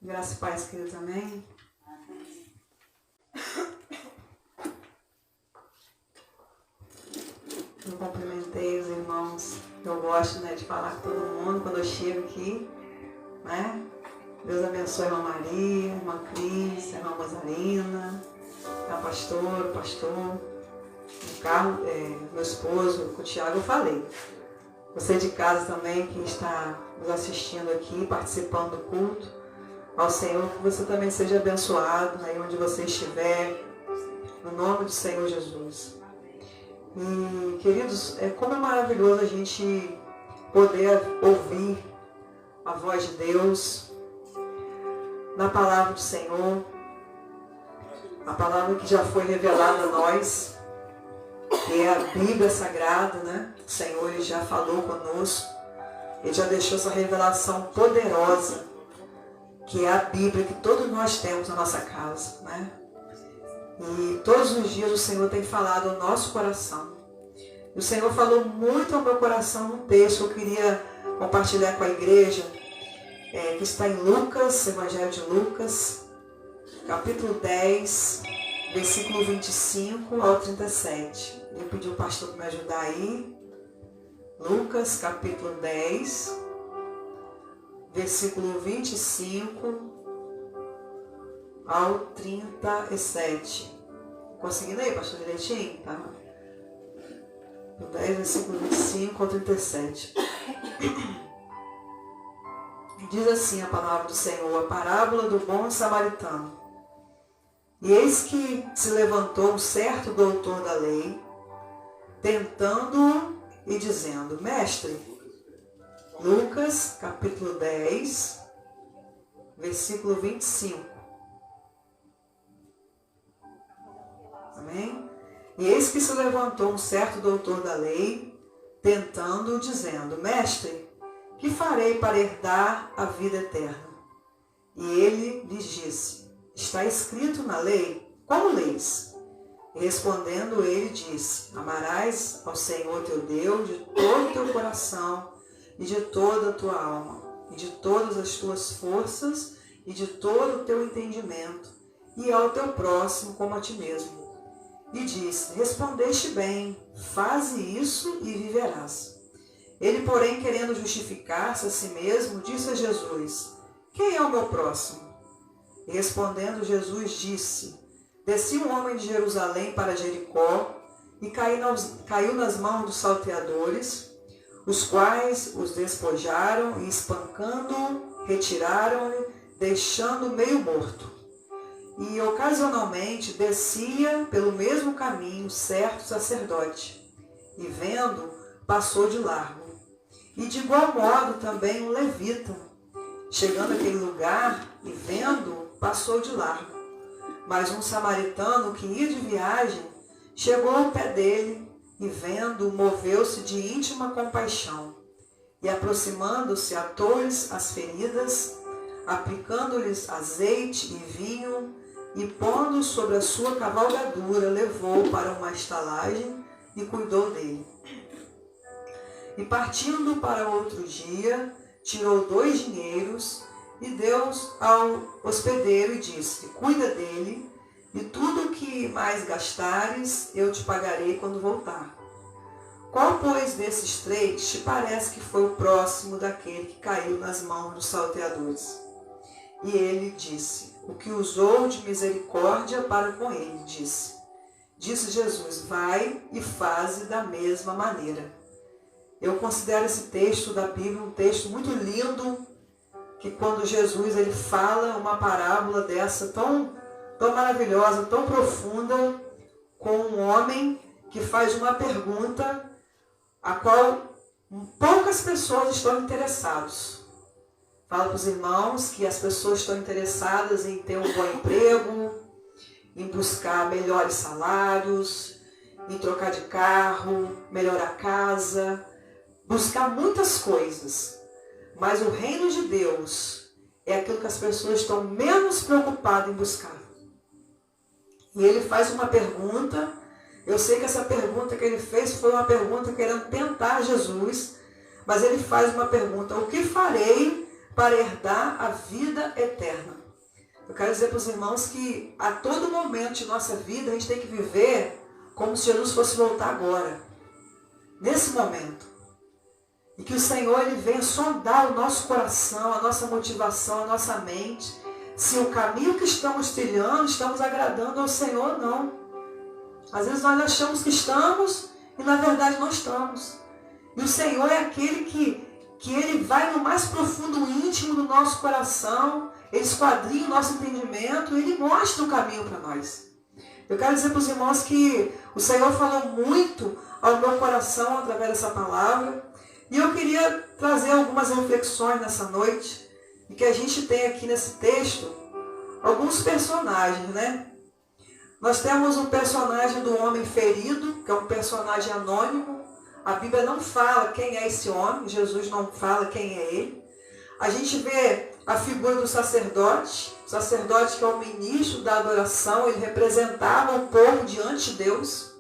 Graça e paz, queridos, amém? Eu cumprimentei os irmãos. Eu gosto, de falar com todo mundo quando eu chego aqui, né? Deus abençoe a irmã Maria, a irmã Cris, a irmã Rosalina, a pastora, o pastor, o Carlos, meu esposo, o Tiago, eu falei. Você de casa também que está nos assistindo aqui, participando do culto, ao Senhor, que você também seja abençoado aí onde você estiver, no nome do Senhor Jesus. E, queridos, como é maravilhoso a gente poder ouvir a voz de Deus na palavra do Senhor, a palavra que já foi revelada a nós, que é a Bíblia Sagrada, né? O Senhor ele já falou conosco, Ele já deixou essa revelação poderosa, que é a Bíblia que todos nós temos na nossa casa, né? E todos os dias o Senhor tem falado ao nosso coração. E o Senhor falou muito ao meu coração num texto que eu queria compartilhar com a igreja, que está em Lucas, Evangelho de Lucas, capítulo 10, versículo 25 ao 37. Eu pedi ao pastor para me ajudar aí. Lucas, capítulo 10, versículo 25 ao 37. Conseguindo aí, pastor, direitinho? Tá? 10, versículo 25 ao 37. Diz assim a palavra do Senhor, a parábola do bom samaritano. E eis que se levantou um certo doutor da lei, tentando-o e dizendo, Mestre, Lucas, capítulo 10, versículo 25. Amém? E eis que se levantou um certo doutor da lei, tentando-o, dizendo, Mestre, que farei para herdar a vida eterna? E ele lhes disse, está escrito na lei, como leis? E respondendo ele disse, amarás ao Senhor teu Deus de todo o teu coração, e de toda a tua alma, e de todas as tuas forças, e de todo o teu entendimento, e ao teu próximo como a ti mesmo. E disse, respondeste bem, faze isso e viverás. Ele, porém, querendo justificar-se a si mesmo, disse a Jesus, quem é o meu próximo? E respondendo Jesus disse, desci um homem de Jerusalém para Jericó, e caiu nas mãos dos salteadores, os quais os despojaram e espancando-o, retiraram-lhe, deixando-o meio morto. E ocasionalmente descia pelo mesmo caminho certo sacerdote, e vendo, passou de largo. E de igual modo também um levita, chegando àquele lugar e vendo, passou de largo. Mas um samaritano que ia de viagem, chegou ao pé dele e vendo, moveu-se de íntima compaixão. E aproximando-se, atou-lhes as feridas, aplicando-lhes azeite e vinho, e pondo sobre a sua cavalgadura, levou para uma estalagem e cuidou dele. E partindo para outro dia, tirou 2 dinheiros e deu ao hospedeiro e disse, cuida dele, e tudo o que mais gastares, eu te pagarei quando voltar. Qual, pois, desses 3 te parece que foi o próximo daquele que caiu nas mãos dos salteadores? E ele disse, o que usou de misericórdia para com ele, disse. Disse Jesus, vai e faze da mesma maneira. Eu considero esse texto da Bíblia um texto muito lindo, que quando Jesus ele fala uma parábola dessa tão maravilhosa, tão profunda, com um homem que faz uma pergunta a qual poucas pessoas estão interessadas. Fala para os irmãos que as pessoas estão interessadas em ter um bom emprego, em buscar melhores salários, em trocar de carro, melhorar a casa, buscar muitas coisas. Mas o reino de Deus é aquilo que as pessoas estão menos preocupadas em buscar. E ele faz uma pergunta, eu sei que essa pergunta que ele fez foi uma pergunta querendo tentar Jesus, mas ele faz uma pergunta, o que farei para herdar a vida eterna. Eu quero dizer para os irmãos que a todo momento de nossa vida a gente tem que viver como se Jesus fosse voltar agora, nesse momento. E que o Senhor ele venha sondar o nosso coração, a nossa motivação, a nossa mente, se o caminho que estamos trilhando, estamos agradando ao Senhor ou não. Às vezes nós achamos que estamos e na verdade não estamos. E o Senhor é aquele que ele vai no mais profundo íntimo do nosso coração, ele esquadrinha o nosso entendimento, ele mostra o caminho para nós. Eu quero dizer para os irmãos que o Senhor falou muito ao meu coração através dessa palavra. E eu queria trazer algumas reflexões nessa noite, e que a gente tem aqui nesse texto alguns personagens, né? Nós temos um personagem do homem ferido, que é um personagem anônimo. A Bíblia não fala quem é esse homem, Jesus não fala quem é ele. A gente vê a figura do sacerdote, o sacerdote que é o ministro da adoração, ele representava o povo diante de Deus,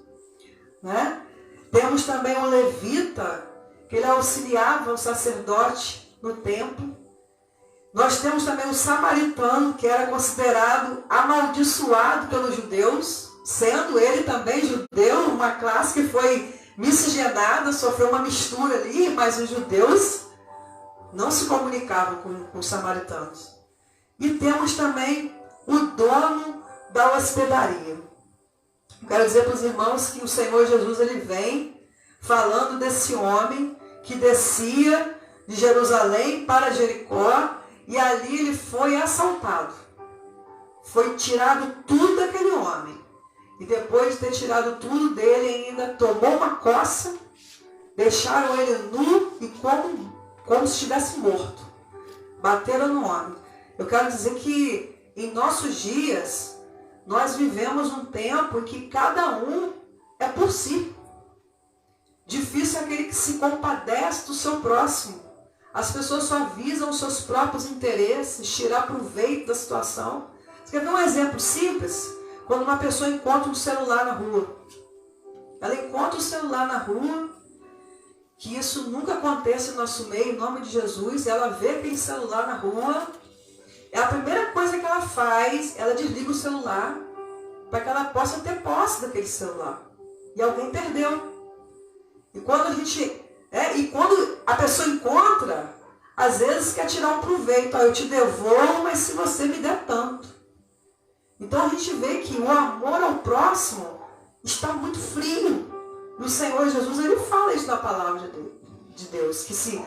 né? Temos também o levita, que ele auxiliava o sacerdote no templo. Nós temos também o samaritano, que era considerado amaldiçoado pelos judeus, sendo ele também judeu, uma classe que foi miscigenada, sofreu uma mistura ali, mas os judeus não se comunicavam com os samaritanos. E temos também o dono da hospedaria. Quero dizer para os irmãos que o Senhor Jesus ele vem falando desse homem que descia de Jerusalém para Jericó e ali ele foi assaltado. Foi tirado tudo daquele homem. E depois de ter tirado tudo dele, ainda tomou uma coça, deixaram ele nu e como se estivesse morto. Bateram no homem. Eu quero dizer que em nossos dias, nós vivemos um tempo em que cada um é por si. Difícil é aquele que se compadece do seu próximo. As pessoas só visam os seus próprios interesses, tirar proveito da situação. Você quer ver um exemplo simples? Quando uma pessoa encontra um celular na rua. Ela encontra o celular na rua, que isso nunca acontece no nosso meio, em nome de Jesus. Ela vê aquele celular na rua, é a primeira coisa que ela faz, ela desliga o celular, para que ela possa ter posse daquele celular. E alguém perdeu. E quando a pessoa encontra, às vezes quer tirar um proveito. Eu te devolvo, mas se você me der tanto. Então a gente vê que o amor ao próximo está muito frio. E o Senhor Jesus ele fala isso na palavra de Deus. Que se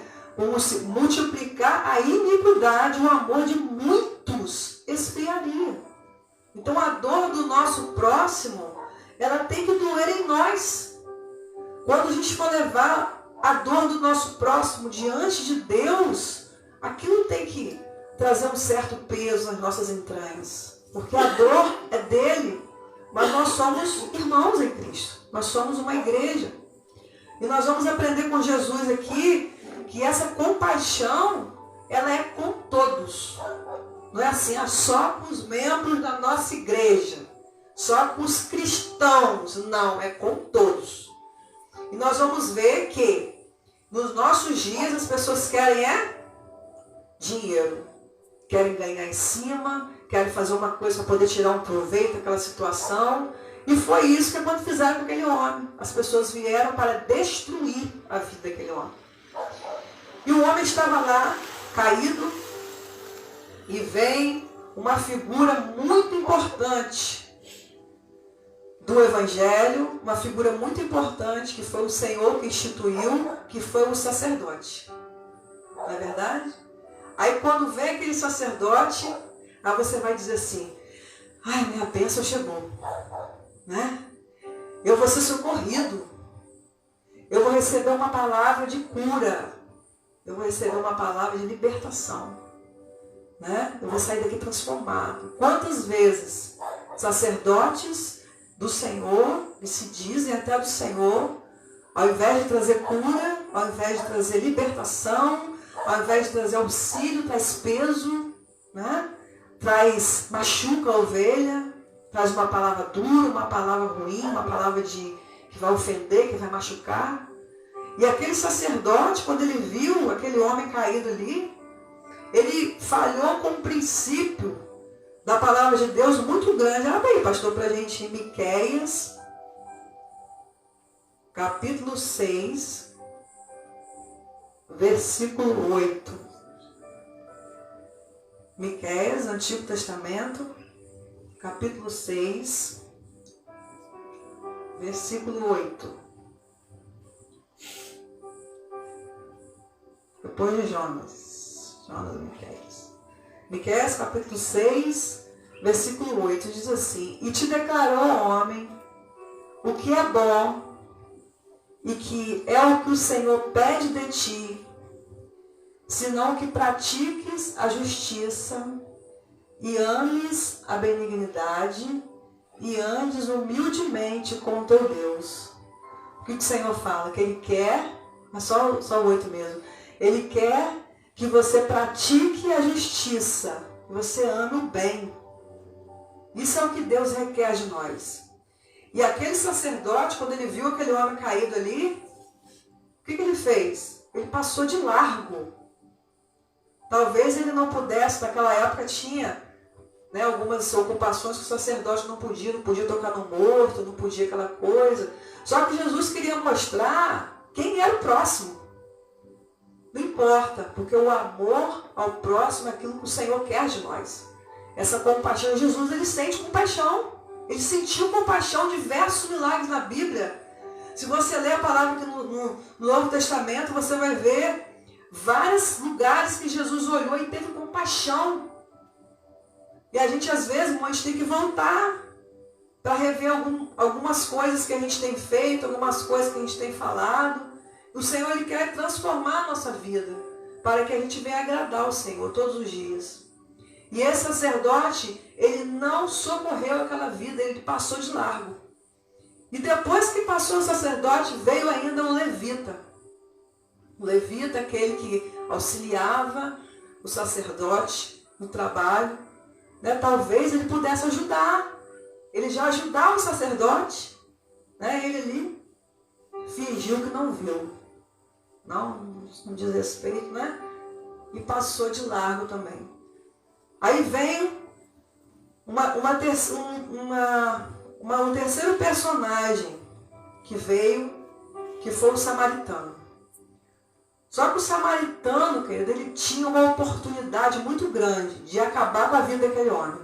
multiplicar a iniquidade, o amor de muitos esfriaria. Então a dor do nosso próximo, ela tem que doer em nós. Quando a gente for levar a dor do nosso próximo diante de Deus, aquilo tem que trazer um certo peso nas nossas entranhas. Porque a dor é dele, mas nós somos irmãos em Cristo. Nós somos uma igreja. E nós vamos aprender com Jesus aqui que essa compaixão, ela é com todos. Não é assim, só com os membros da nossa igreja, só com os cristãos. Não, é com todos. E nós vamos ver que nos nossos dias as pessoas querem dinheiro. Querem ganhar em cima, querem fazer uma coisa para poder tirar um proveito daquela situação. E foi isso que quando fizeram com aquele homem. As pessoas vieram para destruir a vida daquele homem. E o homem estava lá, caído, e vem uma figura muito importante do Evangelho, uma figura muito importante que foi o Senhor que instituiu, que foi o sacerdote. Não é verdade? Aí quando vem aquele sacerdote, aí você vai dizer assim, ai, minha bênção chegou, né? Eu vou ser socorrido, eu vou receber uma palavra de cura, eu vou receber uma palavra de libertação, né? Eu vou sair daqui transformado. Quantas vezes sacerdotes do Senhor, que se dizem até do Senhor, ao invés de trazer cura, ao invés de trazer libertação, ao invés de trazer auxílio, traz peso, né? Machuca a ovelha, traz uma palavra dura, uma palavra ruim, uma palavra que vai ofender, que vai machucar. E aquele sacerdote, quando ele viu aquele homem caído ali, ele falhou com um princípio da palavra de Deus muito grande. Abre aí, pastor, para a gente, Miqueias, capítulo 6, versículo 8. Miqueias, Antigo Testamento, capítulo 6, versículo 8. Depois de Jonas e Miqueias. Miqueias, capítulo 6, versículo 8, diz assim: E te declarou, homem, o que é bom, e que é o que o Senhor pede de ti, senão que pratiques a justiça, e ames a benignidade, e andes humildemente com o teu Deus. O que o Senhor fala? Que Ele quer, mas só o 8 mesmo, Ele quer que você pratique a justiça, que você ame o bem. Isso é o que Deus requer de nós. E aquele sacerdote, quando ele viu aquele homem caído ali, o que ele fez? Ele passou de largo. Talvez ele não pudesse, naquela época tinha, né, algumas ocupações que o sacerdote não podia tocar no morto, não podia aquela coisa. Só que Jesus queria mostrar quem era o próximo. Não importa, porque o amor ao próximo é aquilo que o Senhor quer de nós. Essa compaixão, Jesus, ele sente compaixão. Ele sentiu compaixão, diversos milagres na Bíblia. Se você ler a palavra aqui no Novo Testamento, você vai ver vários lugares que Jesus olhou e teve compaixão. E a gente, às vezes, irmão, a gente tem que voltar para rever algumas coisas que a gente tem feito, algumas coisas que a gente tem falado. O Senhor, Ele quer transformar a nossa vida para que a gente venha agradar o Senhor todos os dias. E esse sacerdote, ele não socorreu aquela vida, ele passou de largo. E depois que passou o sacerdote, veio ainda um levita. O levita, aquele que auxiliava o sacerdote no trabalho, né? Talvez ele pudesse ajudar. Ele já ajudava o sacerdote, né? Ele ali fingiu que não viu. Não diz respeito, né? E passou de largo também. Aí vem um terceiro personagem que veio, que foi o samaritano. Só que o samaritano, querido, ele tinha uma oportunidade muito grande de acabar com a vida daquele homem.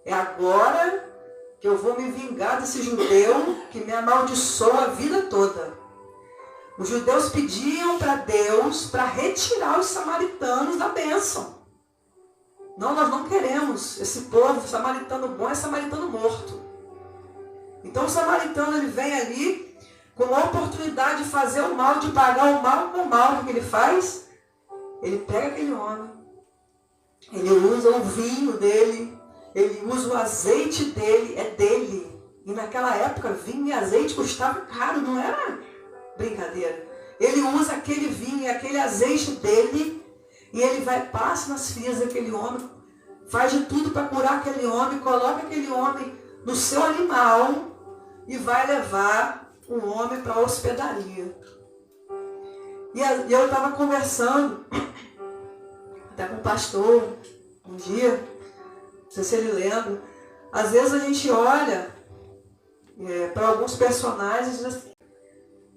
É agora que eu vou me vingar desse judeu que me amaldiçoou a vida toda. Os judeus pediam para Deus para retirar os samaritanos da bênção. Não, nós não queremos. Esse povo, samaritano bom é samaritano morto. Então o samaritano, ele vem ali com a oportunidade de fazer o mal, de pagar o mal com o mal. O que ele faz? Ele pega aquele homem, ele usa o vinho dele, ele usa o azeite dele, é dele. E naquela época, vinho e azeite custavam caro, não era brincadeira. Ele usa aquele vinho e aquele azeite dele, e ele passa nas feridas daquele homem, faz de tudo para curar aquele homem, coloca aquele homem no seu animal e vai levar o homem para a hospedaria. E eu estava conversando até com o pastor um dia, não sei se ele lembra. Às vezes a gente olha para alguns personagens e diz assim: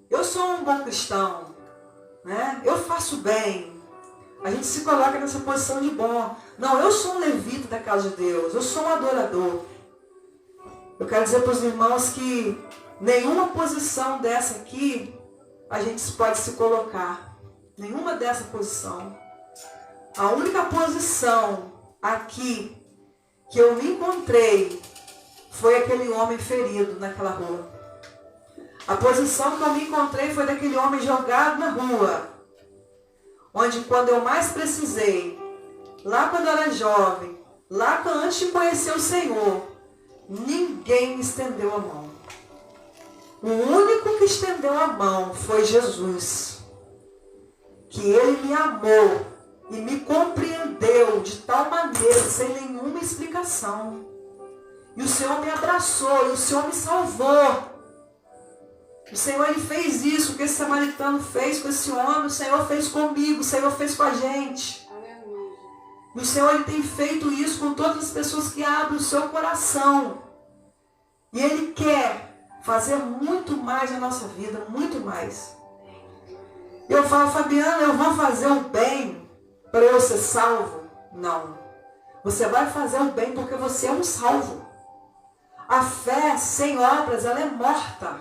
eu sou um bom cristão, né? Eu faço bem. A gente se coloca nessa posição de bom. Não, eu sou um levita da casa de Deus, eu sou um adorador. Eu quero dizer para os irmãos que nenhuma posição dessa aqui a gente pode se colocar. Nenhuma dessa posição. A única posição aqui que eu me encontrei foi aquele homem ferido naquela rua. A posição que eu me encontrei foi daquele homem jogado na rua. Onde quando eu mais precisei, lá quando eu era jovem, lá antes de conhecer o Senhor, ninguém me estendeu a mão. O único que estendeu a mão foi Jesus. Que Ele me amou e me compreendeu de tal maneira, sem nenhuma explicação. E o Senhor me abraçou, e o Senhor me salvou. O Senhor, Ele fez isso, o que esse samaritano fez com esse homem, o Senhor fez comigo, o Senhor fez com a gente. E o Senhor ele tem feito isso com todas as pessoas que abrem o seu coração. E Ele quer fazer muito mais na nossa vida, muito mais. Eu falo, Fabiana, eu vou fazer o bem para eu ser salvo? Não. Você vai fazer o bem porque você é um salvo. A fé sem obras, ela é morta.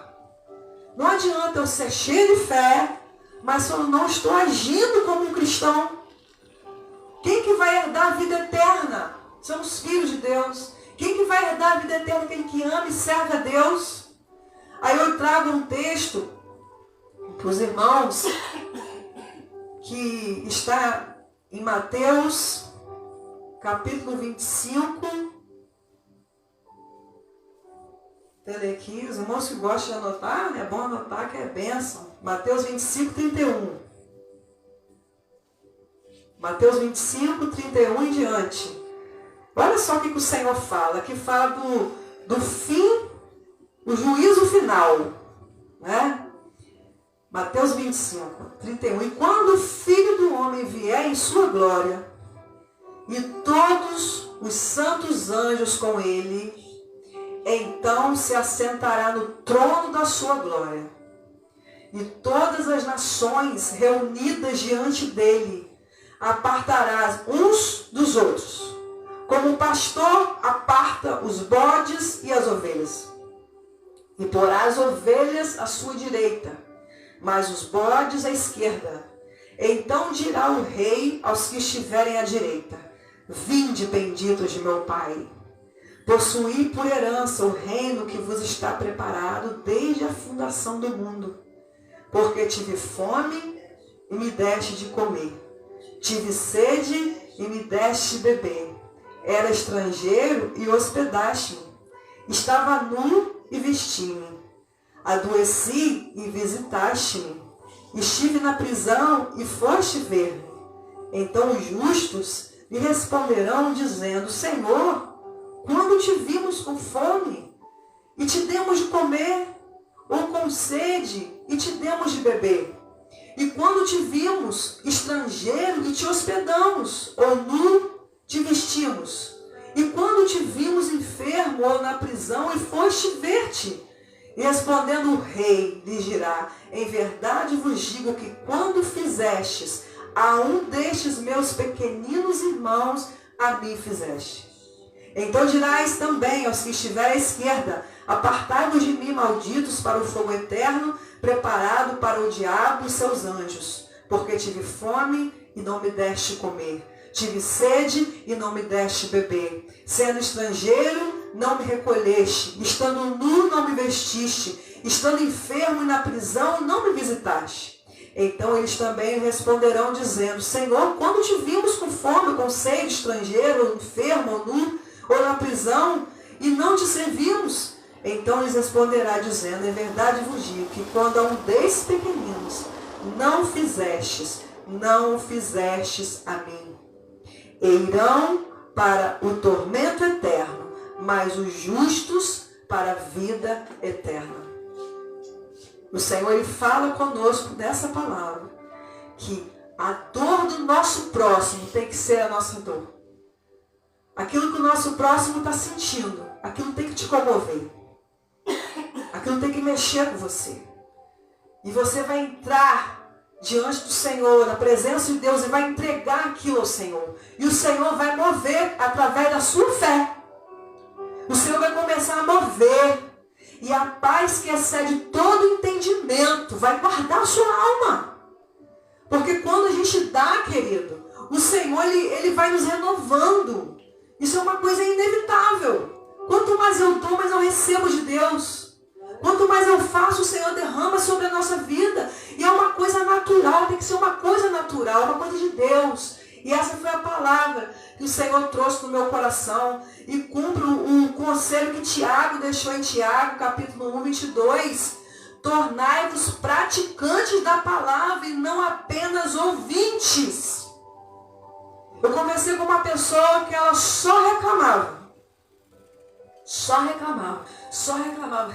Não adianta eu ser cheio de fé, mas se eu não estou agindo como um cristão. Quem que vai herdar a vida eterna? São os filhos de Deus. Quem que vai herdar a vida eterna? Aquele que ama e serve a Deus. Aí eu trago um texto para os irmãos que está em Mateus, capítulo 25. Vou ler aqui, os irmãos que gostam de anotar, é bom anotar que é bênção. Mateus 25, 31. Mateus 25, 31 em diante. Olha só o que o Senhor fala. Que fala do fim, o juízo final. Né? Mateus 25, 31. E quando o Filho do Homem vier em sua glória, e todos os santos anjos com ele, então se assentará no trono da sua glória. E todas as nações reunidas diante dele apartará uns dos outros, como o pastor aparta os bodes e as ovelhas. E porá as ovelhas à sua direita, mas os bodes à esquerda. Então dirá o rei aos que estiverem à direita: vinde, benditos de meu Pai, possuí por herança o reino que vos está preparado desde a fundação do mundo. Porque tive fome e me deste de comer, tive sede e me deste de beber, era estrangeiro e hospedaste-me, estava nu e vesti-me, adoeci e visitaste-me, estive na prisão e foste ver-me. Então os justos lhe responderão dizendo: Senhor, quando te vimos com fome e te demos de comer, ou com sede e te demos de beber? E quando te vimos estrangeiro e te hospedamos, ou nu te vestimos? E quando te vimos enfermo ou na prisão e foste ver-te? E respondendo o rei, lhe dirá: em verdade vos digo que quando fizestes a um destes meus pequeninos irmãos, a mim fizeste. Então dirás também aos que estiverem à esquerda: apartai-vos de mim, malditos, para o fogo eterno, preparado para o diabo e seus anjos. Porque tive fome e não me deste comer, tive sede e não me deste beber, sendo estrangeiro, não me recolheste, estando nu, não me vestiste, estando enfermo e na prisão, não me visitaste. Então eles também responderão dizendo: Senhor, quando te vimos com fome, com sede, estrangeiro, ou enfermo, ou nu, ou na prisão, e não te servimos? Então lhes responderá dizendo: em verdade vos digo que quando a um desses pequeninos não fizestes a mim. E irão para o tormento eterno, mas os justos para a vida eterna. O Senhor ele fala conosco nessa palavra que a dor do nosso próximo tem que ser a nossa dor. Aquilo que o nosso próximo está sentindo, aquilo tem que te comover. Aquilo tem que mexer com você. E você vai entrar diante do Senhor, na presença de Deus, e vai entregar aquilo ao Senhor. E o Senhor vai mover através da sua fé. O Senhor vai começar a mover. E a paz que excede todo entendimento vai guardar a sua alma. Porque quando a gente dá, querido, o Senhor ele vai nos renovando. Isso é uma coisa inevitável. Quanto mais eu dou, mais eu recebo de Deus. Quanto mais eu faço, o Senhor derrama sobre a nossa vida. E é uma coisa natural, tem que ser uma coisa natural, uma coisa de Deus. E essa foi a palavra que o Senhor trouxe no meu coração. E cumpre o conselho que Tiago deixou em Tiago, capítulo 1, 22. Tornai-vos praticantes da palavra e não apenas ouvintes. Eu comecei com uma pessoa que ela só reclamava.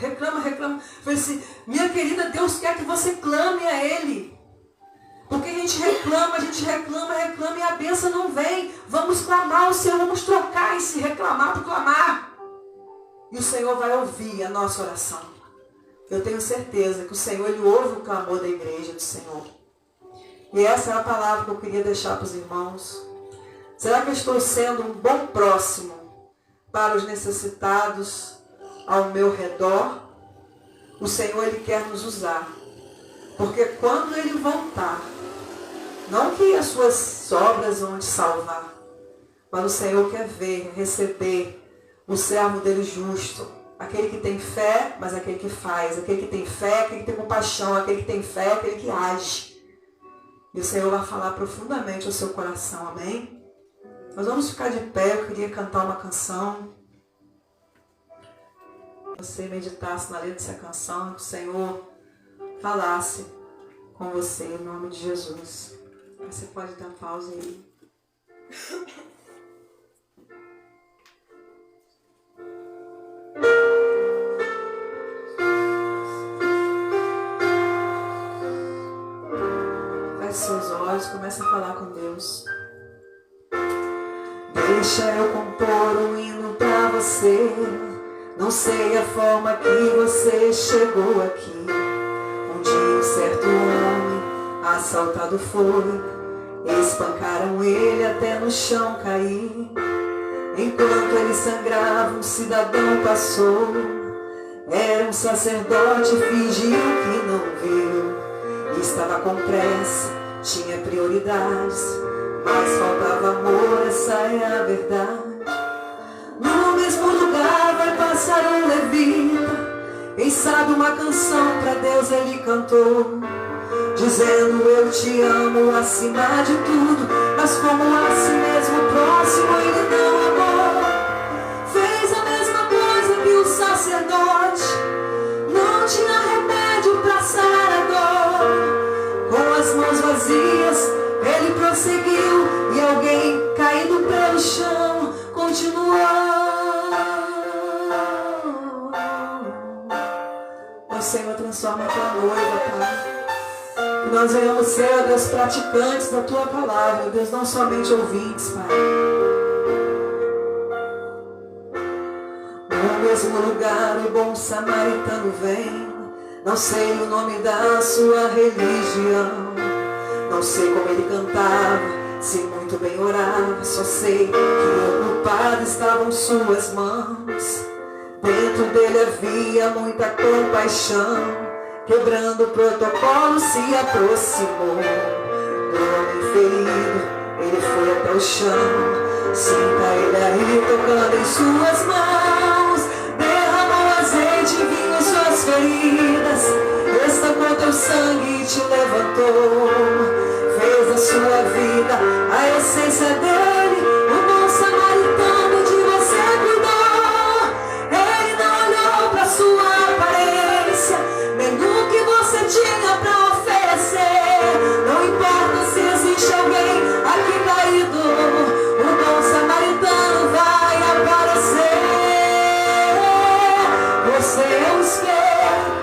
Reclama. Falei assim: minha querida, Deus quer que você clame a Ele. Porque a gente reclama e a bênção não vem. Vamos clamar ao Senhor, vamos trocar esse reclamar por clamar. E o Senhor vai ouvir a nossa oração. Eu tenho certeza que o Senhor, Ele ouve o clamor da igreja do Senhor. E essa é a palavra que eu queria deixar para os irmãos. Será que eu estou sendo um bom próximo para os necessitados ao meu redor? O Senhor, Ele quer nos usar. Porque quando Ele voltar, não que as suas obras vão te salvar, mas o Senhor quer ver, receber o servo dele justo. Aquele que tem fé, mas aquele que faz. Aquele que tem fé, aquele que tem compaixão. Aquele que tem fé, aquele que age. E o Senhor vai falar profundamente ao seu coração, amém? Nós vamos ficar de pé, eu queria cantar uma canção. Você meditasse na letra dessa canção, que o Senhor falasse com você, em nome de Jesus. Você pode dar pausa aí. Feche seus olhos, comece a falar com Deus. Deixa eu compor um hino pra você. Não sei a forma que você chegou aqui. Um dia um certo homem assaltado foi. Espancaram ele até no chão cair. Enquanto ele sangrava, um cidadão passou. Era um sacerdote, fingiu que não viu. Estava com pressa, tinha prioridades, mas faltava amor, essa é a verdade. No mesmo lugar vai passar um levita. Quem sabe uma canção pra Deus ele cantou, dizendo eu te amo acima de tudo. Mas como a si mesmo próximo ele não amou. Fez a mesma coisa que o sacerdote. Não tinha remédio pra sarar a dor. Com as mãos vazias ele prosseguiu. E alguém caído pelo chão continuou. O Senhor transforma a tua noiva, Pai. Que nós venhamos ser, ó Deus, praticantes da tua palavra, Deus, não somente ouvintes, Pai. No mesmo lugar o bom samaritano vem. Não sei o nome da sua religião. Não sei como ele cantava, se muito bem orava. Só sei que ocupado estavam suas mãos. Dentro dele havia muita compaixão. Quebrando o protocolo se aproximou do homem ferido. Ele foi até o chão. Sinta ele aí tocando em suas mãos. Derramou azeite e vinho em suas feridas. Estancou teu sangue e te levantou. Fez da sua vida a essência dele. O bom samaritano de você cuidou. Ele não olhou pra sua aparência, nem no que você tinha pra oferecer. Não importa se existe alguém aqui caído, o bom samaritano vai aparecer. Você é um espelho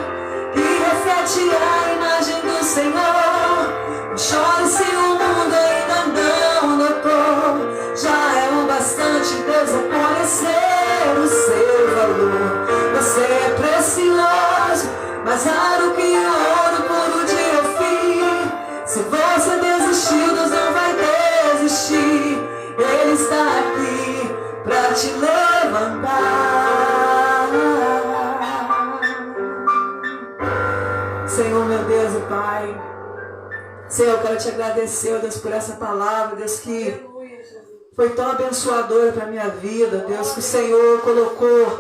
que reflete a imagem do Senhor. Não chore se o mundo ainda não notou. Já é o bastante Deus reconhecer o seu valor. Você é precioso, mais raro que ouro puro de Ofir. Se você desistiu, Deus não vai desistir. Ele está aqui pra te levantar. Senhor, meu Deus e Pai, Senhor, eu quero te agradecer, Deus, por essa palavra, Deus, que foi tão abençoadora para a minha vida, Deus, que o Senhor colocou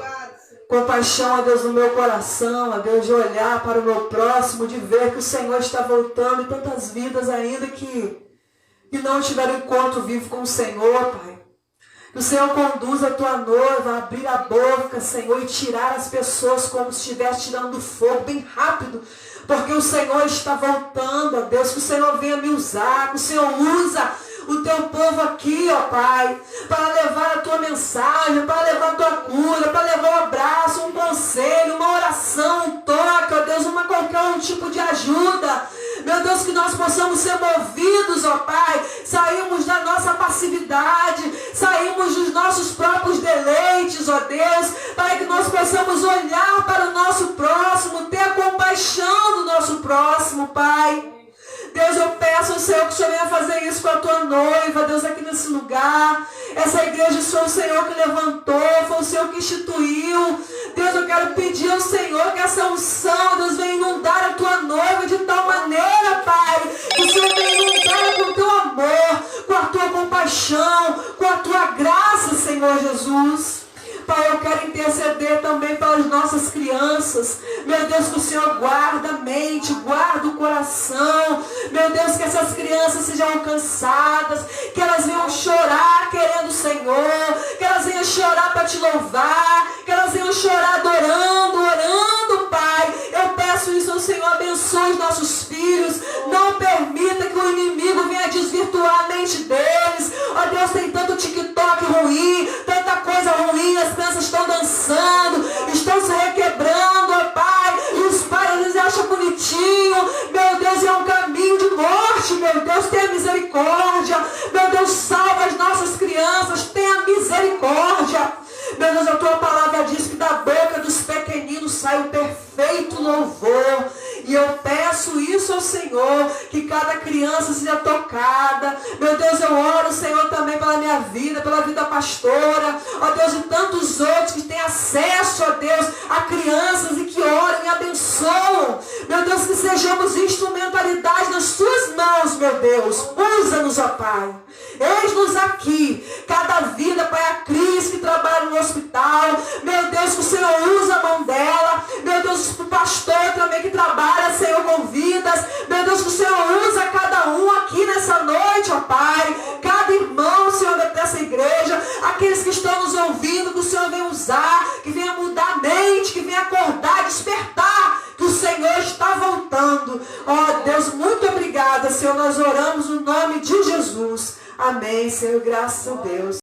compaixão, ó Deus, no meu coração, ó Deus, de olhar para o meu próximo, de ver que o Senhor está voltando, e tantas vidas ainda que não tiveram encontro vivo com o Senhor, Pai. Que o Senhor conduza a tua noiva a abrir a boca, Senhor, e tirar as pessoas como se estivesse tirando do fogo, bem rápido, porque o Senhor está voltando, ó Deus, que o Senhor venha me usar, que o Senhor usa o teu povo aqui, ó Pai, para levar a tua mensagem, para levar a tua cura, para levar um abraço, um conselho, uma oração, um toque, ó Deus, qualquer tipo de ajuda. Meu Deus, que nós possamos ser movidos, ó Pai, saímos da nossa passividade, saímos dos nossos próprios deleites, ó Deus, para que nós possamos olhar para o nosso próximo, ter compaixão do nosso próximo, Pai. Deus, eu peço ao Senhor que o Senhor venha fazer isso com a tua noiva, Deus, aqui nesse lugar. Essa igreja foi o Senhor que levantou, foi o Senhor que instituiu. Deus, eu quero pedir ao Senhor que essa unção, Deus, venha inundar a tua noiva de tal maneira, Pai, que o Senhor venha inundar com o teu amor, com a tua compaixão, com a tua graça, Senhor Jesus. Pai, eu quero interceder também pelas nossas crianças. Meu Deus, que o Senhor guarda a mente, guarda o coração. Meu Deus, que essas crianças sejam alcançadas, que elas venham chorar querendo o Senhor, que elas venham chorar para te louvar, que elas venham chorar adorando, orando, Pai. Eu peço isso ao Senhor, abençoe os nossos filhos, não permita que o inimigo venha desvirtuar a mente deles. Ó Deus, tem tanto TikTok ruim, tanta coisa ruim, as crianças estão dançando, estão se requebrando, ó Pai, e os pais às vezes acham bonitinho. Meu Deus, é um caminho de morte. Meu Deus, tenha misericórdia. Meu Deus, salva as nossas crianças, tenha misericórdia. Meu Deus, a tua palavra diz que da boca dos pequeninos sai o perfeito louvor. E eu peço isso ao Senhor, que cada criança seja tocada. Meu Deus, eu oro, Senhor, também pela minha vida, pela vida da pastora. Ó Deus, e tantos outros que têm acesso, ó Deus, a crianças e que oram e abençoam. Meu Deus, que sejamos instrumentalidade nas tuas mãos, meu Deus. Usa-nos, ó Pai. Eis-nos aqui, cada vida, Pai, a Cris que trabalha no hospital. Meu Deus, que o Senhor usa a mão dela. Meu Deus, o pastor também que trabalha, Senhor, com vidas. Meu Deus, que o Senhor usa cada um aqui nessa noite, ó Pai. Cada irmão, Senhor, dessa igreja. Aqueles que estão nos ouvindo, que o Senhor venha usar, que venha mudar a mente, que venha acordar, despertar, que o Senhor está voltando. Ó Deus, muito obrigada, Senhor. Nós oramos no nome de Jesus. Amém, Senhor, graças a Deus.